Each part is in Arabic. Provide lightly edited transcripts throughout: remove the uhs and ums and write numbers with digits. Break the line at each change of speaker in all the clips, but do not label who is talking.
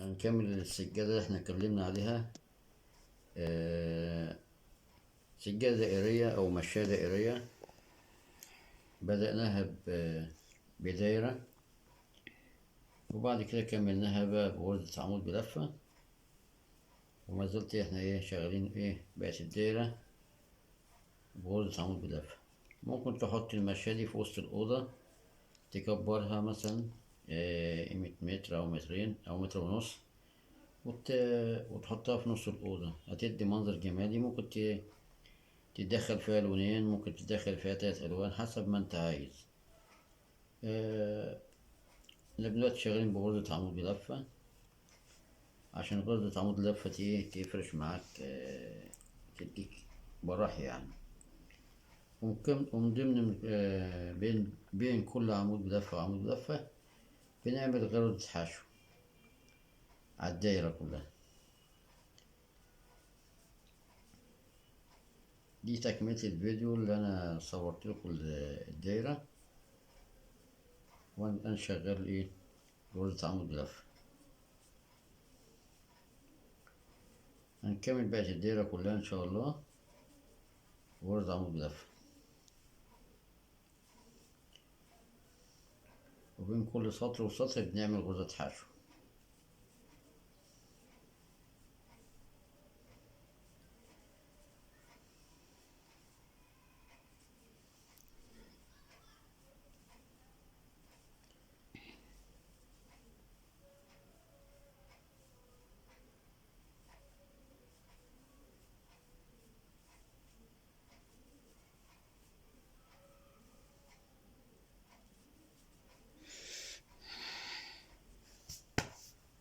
هنكمل السجادة اللي احنا اتكلمنا عليها. سجادة دائرية أو مشاية دائرية. بدأناها بدايرة، وبعد كده كملناها بقى بغرزة عمود بلفة، وما زلت احنا شغالين بقت الدايرة بغرزة عمود بلفة. ممكن تحط المشاية دي في وسط الأوضة، تكبرها مثلا 100 متر أو مترين أو متر ونص، وتحطها في نص الأوضة، هتدي منظر جمالي. ممكن تدخل فيها لونين، ممكن تدخل فيها 3 ألوان حسب ما انت عايز. احنا دلوقتي شغالين بغرزة عمود بلفة، عشان غرزة عمود لفة تفرش معاك، تديك براح يعني. وممكن ومن ضمن بين كل عمود بلفة وعمود بلفة بنعمل غرزة حشو على الدايرة كلها. دي تكملة الفيديو اللي أنا صورت لكم الدايرة، وأنا شغال غرزة عمود بلفة. هنكمل بقية الدايرة كلها إن شاء الله غرزة عمود بلفة، وبين كل سطر وسطر بنعمل غرزة حشو.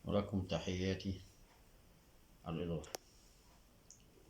ولكم تحياتي على الإضافة.